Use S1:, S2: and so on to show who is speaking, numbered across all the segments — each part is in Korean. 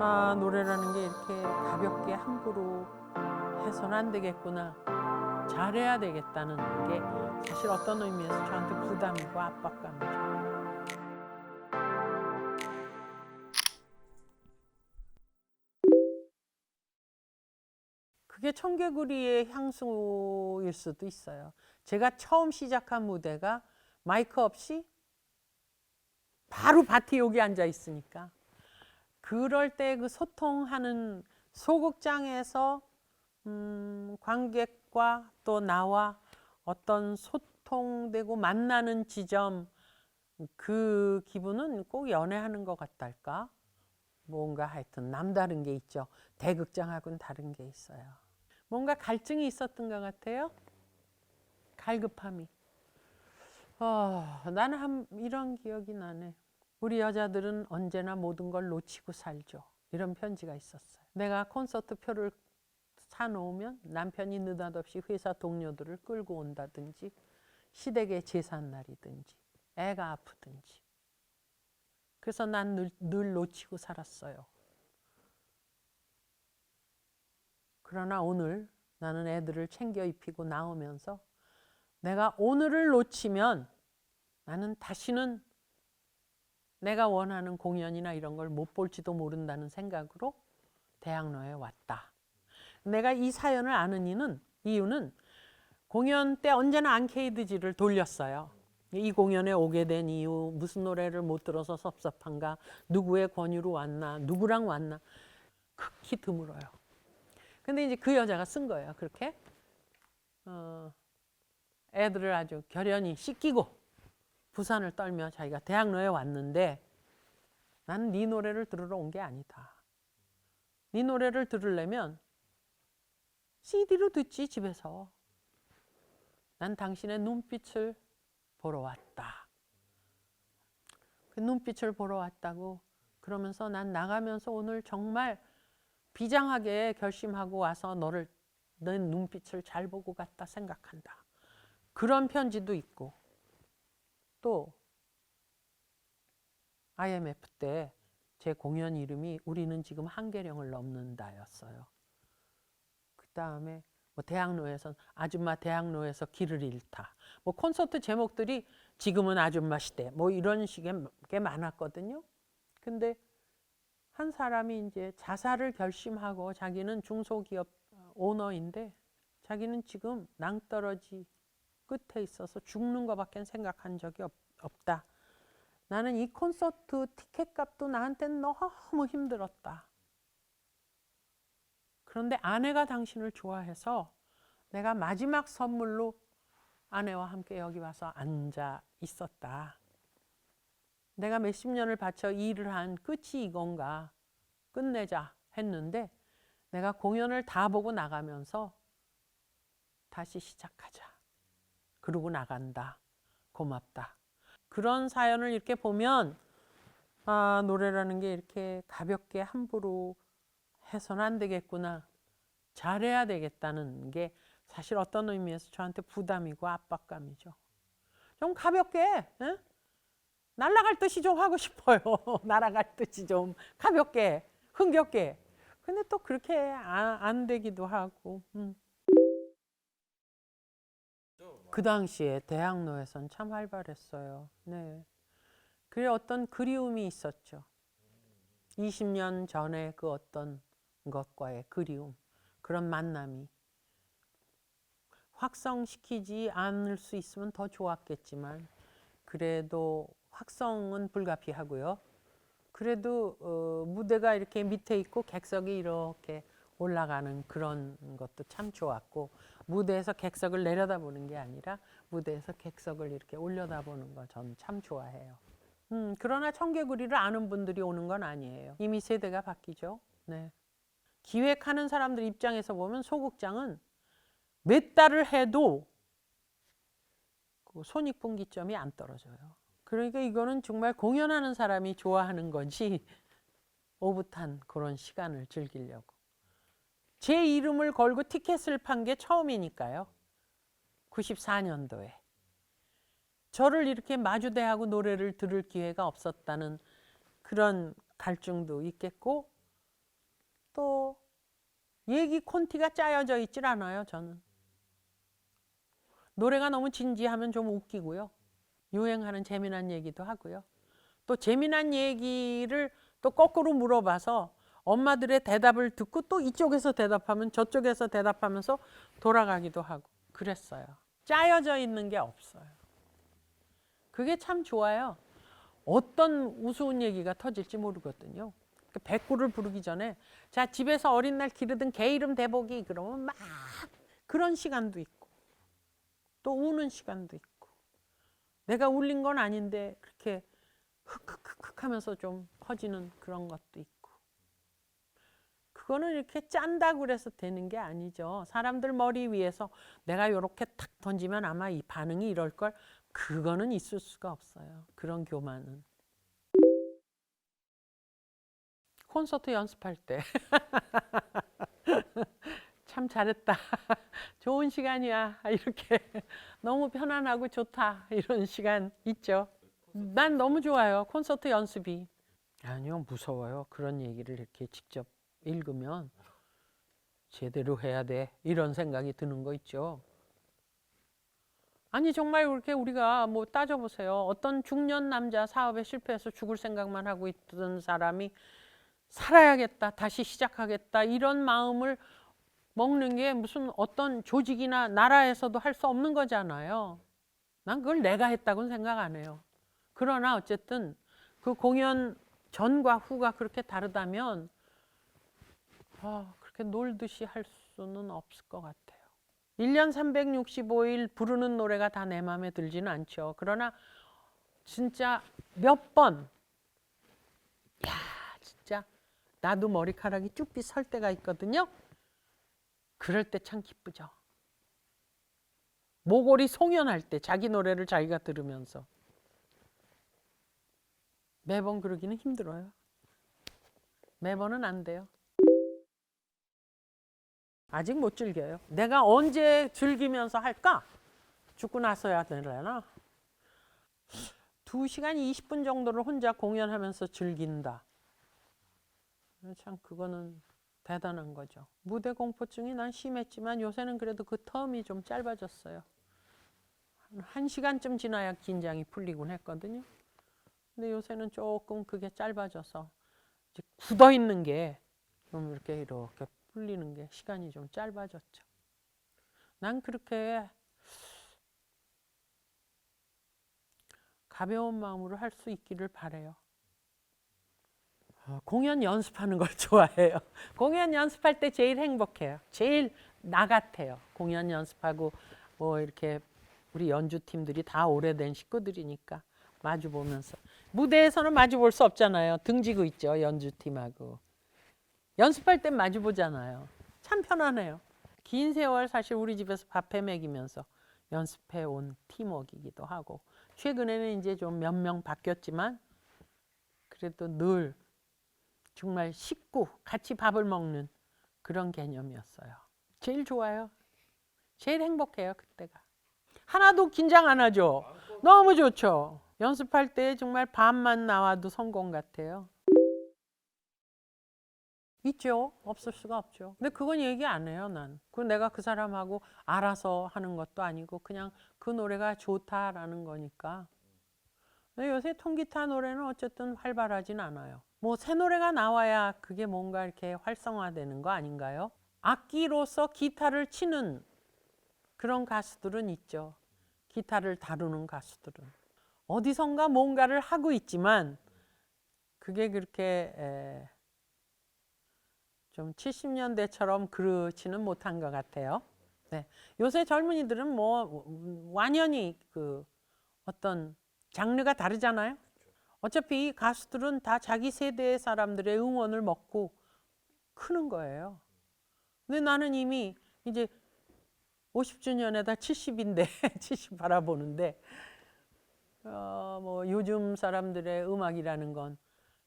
S1: 노래라는 게 이렇게 가볍게 함부로 해서는 안 되겠구나. 잘해야 되겠다는 게 사실 어떤 의미에서 저한테 부담이고 압박감이죠. 그게 청개구리의 향수일 수도 있어요. 제가 처음 시작한 무대가 마이크 없이 바로 밭에 여기 앉아 있으니까 그럴 때 그 소통하는 소극장에서 관객과 또 나와 어떤 소통되고 만나는 지점, 그 기분은 꼭 연애하는 것 같달까? 뭔가 하여튼 남다른 게 있죠. 대극장하고는 다른 게 있어요. 뭔가 갈증이 있었던 것 같아요. 갈급함이. 나는 이런 기억이 나네. 우리 여자들은 언제나 모든 걸 놓치고 살죠. 이런 편지가 있었어요. 내가 콘서트 표를 사놓으면 남편이 느닷없이 회사 동료들을 끌고 온다든지 시댁의 제삿날이든지 애가 아프든지. 그래서 난 늘 놓치고 살았어요. 그러나 오늘 나는 애들을 챙겨 입히고 나오면서 내가 오늘을 놓치면 나는 다시는 내가 원하는 공연이나 이런 걸 못 볼지도 모른다는 생각으로 대학로에 왔다. 내가 이 사연을 아는 이유는 공연 때 언제나 앙케이드지를 돌렸어요. 이 공연에 오게 된 이유, 무슨 노래를 못 들어서 섭섭한가, 누구의 권유로 왔나, 누구랑 왔나, 극히 드물어요. 근데 이제 그 여자가 쓴 거예요. 그렇게 애들을 아주 결연히 씻기고 부산을 떨며 자기가 대학로에 왔는데 나는 네 노래를 들으러 온 게 아니다. 네 노래를 들으려면 CD로 듣지 집에서. 난 당신의 눈빛을 보러 왔다. 그 눈빛을 보러 왔다고 그러면서 난 나가면서 오늘 정말 비장하게 결심하고 와서 내 눈빛을 잘 보고 갔다 생각한다. 그런 편지도 있고 또 IMF 때 제 공연 이름이 우리는 지금 한계령을 넘는다였어요. 그 다음에 뭐 대학로에서 아줌마 대학로에서 길을 잃다. 뭐 콘서트 제목들이 지금은 아줌마 시대 뭐 이런 식의 게 많았거든요. 근데 한 사람이 이제 자살을 결심하고 자기는 중소기업 오너인데 자기는 지금 낭떠러지 끝에 있어서 죽는 것밖에 생각한 적이 없다. 나는 이 콘서트 티켓 값도 나한테는 너무 힘들었다. 그런데 아내가 당신을 좋아해서 내가 마지막 선물로 아내와 함께 여기 와서 앉아 있었다. 내가 몇십 년을 바쳐 일을 한 끝이 이건가 끝내자 했는데 내가 공연을 다 보고 나가면서 다시 시작하자. 그러고 나간다. 고맙다. 그런 사연을 이렇게 보면 노래라는 게 이렇게 가볍게 함부로 해서는 안 되겠구나. 잘해야 되겠다는 게 사실 어떤 의미에서 저한테 부담이고 압박감이죠. 좀 가볍게 날아갈 듯이 좀 하고 싶어요. 날아갈 듯이 좀 가볍게 흥겹게. 근데 또 그렇게 안 되기도 하고. 그 당시에 대학로에선 참 활발했어요. 네. 그래 어떤 그리움이 있었죠. 20년 전에 그 어떤 것과의 그리움, 그런 만남이 확성시키지 않을 수 있으면 더 좋았겠지만 그래도 확성은 불가피하고요. 그래도 무대가 이렇게 밑에 있고 객석이 이렇게 올라가는 그런 것도 참 좋았고 무대에서 객석을 내려다보는 게 아니라 무대에서 객석을 이렇게 올려다보는 거 저는 참 좋아해요. 그러나 청개구리를 아는 분들이 오는 건 아니에요. 이미 세대가 바뀌죠. 네. 기획하는 사람들 입장에서 보면 소극장은 몇 달을 해도 그 손익분기점이 안 떨어져요. 그러니까 이거는 정말 공연하는 사람이 좋아하는 거지 오붓한 그런 시간을 즐기려고. 제 이름을 걸고 티켓을 판 게 처음이니까요. 94년도에. 저를 이렇게 마주대하고 노래를 들을 기회가 없었다는 그런 갈증도 있겠고 또 얘기 콘티가 짜여져 있질 않아요. 저는 노래가 너무 진지하면 좀 웃기고요. 유행하는 재미난 얘기도 하고요. 또 재미난 얘기를 또 거꾸로 물어봐서 엄마들의 대답을 듣고 또 이쪽에서 대답하면 저쪽에서 대답하면서 돌아가기도 하고 그랬어요. 짜여져 있는 게 없어요. 그게 참 좋아요. 어떤 우스운 얘기가 터질지 모르거든요. 백구를 부르기 전에 자 집에서 어린 날 기르던 개 이름 대보기 그러면 막 그런 시간도 있고 또 우는 시간도 있고 내가 울린 건 아닌데 그렇게 흑흑흑흑 하면서 좀 커지는 그런 것도 있고 그거는 이렇게 짠다고 그래서 되는 게 아니죠. 사람들 머리 위에서 내가 이렇게 탁 던지면 아마 이 반응이 이럴 걸 그거는 있을 수가 없어요. 그런 교만은. 콘서트 연습할 때 참 잘했다. 좋은 시간이야. 이렇게 너무 편안하고 좋다. 이런 시간 있죠. 난 너무 좋아요. 콘서트 연습이. 아니요, 무서워요. 그런 얘기를 이렇게 직접 읽으면 제대로 해야 돼. 이런 생각이 드는 거 있죠. 아니 정말 그렇게 우리가 뭐 따져보세요. 어떤 중년 남자 사업에 실패해서 죽을 생각만 하고 있던 사람이 살아야겠다, 다시 시작하겠다 이런 마음을 먹는 게 무슨 어떤 조직이나 나라에서도 할 수 없는 거잖아요. 난 그걸 내가 했다고는 생각 안 해요. 그러나 어쨌든 그 공연 전과 후가 그렇게 다르다면 그렇게 놀듯이 할 수는 없을 것 같아요. 1년 365일 부르는 노래가 다 내 마음에 들지는 않죠. 그러나 진짜 몇 번, 야 진짜 나도 머리카락이 쭉빛 설 때가 있거든요. 그럴 때 참 기쁘죠. 모골이 송연할 때 자기 노래를 자기가 들으면서 매번 그러기는 힘들어요. 매번은 안 돼요. 아직 못 즐겨요. 내가 언제 즐기면서 할까? 죽고 나서야 되려나? 2시간 20분 정도를 혼자 공연하면서 즐긴다. 참 그거는 대단한 거죠. 무대 공포증이 난 심했지만 요새는 그래도 그 텀이 좀 짧아졌어요. 1시간쯤 지나야 긴장이 풀리곤 했거든요. 근데 요새는 조금 그게 짧아져서 이제 굳어 있는 게 좀 이렇게 풀리는 게 시간이 좀 짧아졌죠. 난 그렇게 가벼운 마음으로 할 수 있기를 바래요. 공연 연습하는 걸 좋아해요. 공연 연습할 때 제일 행복해요. 제일 나 같아요. 공연 연습하고 뭐 이렇게 우리 연주팀들이 다 오래된 식구들이니까 마주 보면서 무대에서는 마주 볼 수 없잖아요. 등지고 있죠. 연주팀하고. 연습할 땐 마주 보잖아요. 참 편안해요. 긴 세월 사실 우리 집에서 밥해 먹이면서 연습해 온 팀워크이기도 하고 최근에는 이제 좀 몇 명 바뀌었지만 그래도 늘 정말 식구 같이 밥을 먹는 그런 개념이었어요. 제일 좋아요. 제일 행복해요. 그때가. 하나도 긴장 안 하죠. 너무 좋죠. 연습할 때 정말 반만 나와도 성공 같아요. 있죠. 없을 수가 없죠. 근데 그건 얘기 안 해요, 난. 그 내가 그 사람하고 알아서 하는 것도 아니고 그냥 그 노래가 좋다라는 거니까. 근데 요새 통기타 노래는 어쨌든 활발하진 않아요. 뭐 새 노래가 나와야 그게 뭔가 이렇게 활성화되는 거 아닌가요? 악기로서 기타를 치는 그런 가수들은 있죠. 기타를 다루는 가수들은. 어디선가 뭔가를 하고 있지만 그게 그렇게 좀 70년대처럼 그렇지는 못한 것 같아요. 네. 요새 젊은이들은 뭐 완연히 그 어떤 장르가 다르잖아요. 어차피 가수들은 다 자기 세대의 사람들의 응원을 먹고 크는 거예요. 근데 나는 이미 이제 50주년에다 70인데 70 바라보는데 뭐 요즘 사람들의 음악이라는 건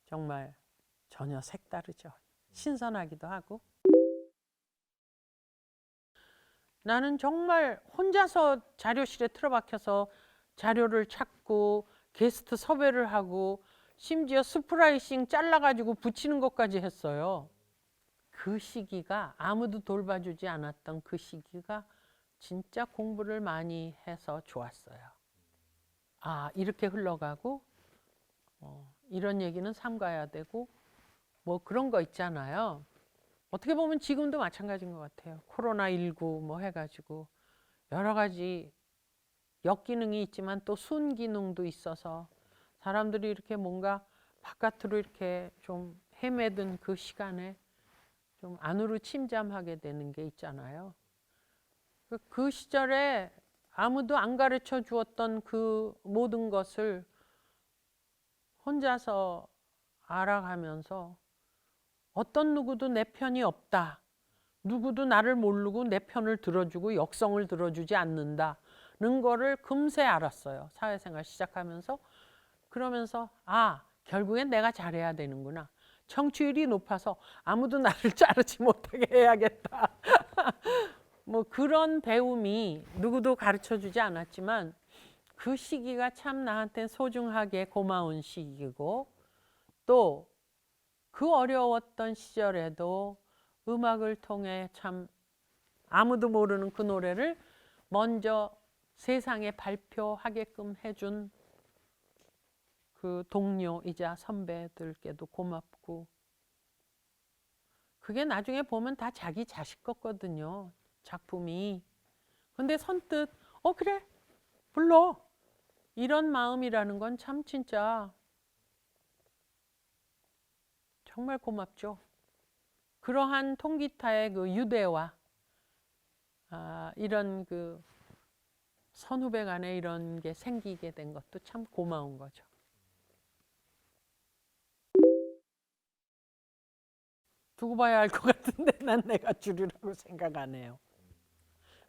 S1: 정말 전혀 색다르죠. 신선하기도 하고. 나는 정말 혼자서 자료실에 틀어박혀서 자료를 찾고 게스트 섭외를 하고 심지어 스프라이싱 잘라가지고 붙이는 것까지 했어요. 그 시기가 아무도 돌봐주지 않았던 그 시기가 진짜 공부를 많이 해서 좋았어요. 아, 이렇게 흘러가고 이런 얘기는 삼가야 되고 뭐 그런 거 있잖아요. 어떻게 보면 지금도 마찬가지인 것 같아요. 코로나19 뭐 해가지고 여러 가지 역기능이 있지만 또 순기능도 있어서 사람들이 이렇게 뭔가 바깥으로 이렇게 좀 헤매든 그 시간에 좀 안으로 침잠하게 되는 게 있잖아요. 그 시절에 아무도 안 가르쳐 주었던 그 모든 것을 혼자서 알아가면서 어떤 누구도 내 편이 없다. 누구도 나를 모르고 내 편을 들어주고 역성을 들어주지 않는다는 거를 금세 알았어요. 사회생활 시작하면서. 그러면서 아, 결국엔 내가 잘해야 되는구나. 청취율이 높아서 아무도 나를 자르지 못하게 해야겠다. 뭐 그런 배움이 누구도 가르쳐주지 않았지만 그 시기가 참 나한테 소중하게 고마운 시기고 또 그 어려웠던 시절에도 음악을 통해 참 아무도 모르는 그 노래를 먼저 세상에 발표하게끔 해준 그 동료이자 선배들께도 고맙고 그게 나중에 보면 다 자기 자식 같거든요. 작품이. 근데 선뜻 그래 불러 이런 마음이라는 건 참 진짜 정말 고맙죠. 그러한 통기타의 그 유대와 이런 그 선후배 간에 이런 게 생기게 된 것도 참 고마운 거죠. 두고 봐야 할 것 같은데 난 내가 줄이라고 생각 안 해요.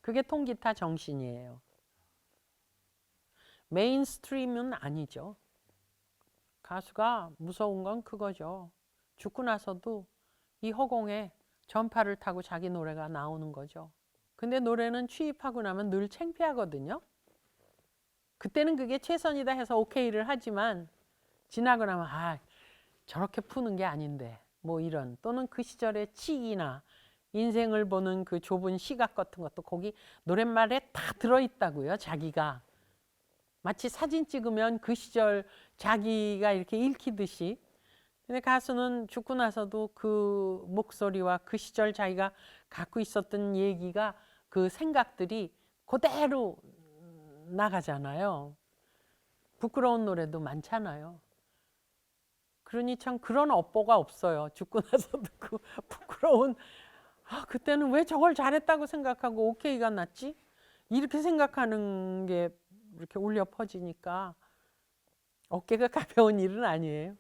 S1: 그게 통기타 정신이에요. 메인스트림은 아니죠. 가수가 무서운 건 그거죠. 죽고 나서도 이 허공에 전파를 타고 자기 노래가 나오는 거죠. 근데 노래는 취입하고 나면 늘 창피하거든요. 그때는 그게 최선이다 해서 오케이를 하지만 지나고 나면 저렇게 푸는 게 아닌데 뭐 이런 또는 그 시절의 치이나 인생을 보는 그 좁은 시각 같은 것도 거기 노랫말에 다 들어있다고요. 자기가 마치 사진 찍으면 그 시절 자기가 이렇게 읽히듯이. 근데 가수는 죽고 나서도 그 목소리와 그 시절 자기가 갖고 있었던 얘기가 그 생각들이 그대로 나가잖아요. 부끄러운 노래도 많잖아요. 그러니 참 그런 업보가 없어요. 죽고 나서도 그 부끄러운 그때는 왜 저걸 잘했다고 생각하고 오케이가 났지? 이렇게 생각하는 게 이렇게 울려 퍼지니까 어깨가 가벼운 일은 아니에요.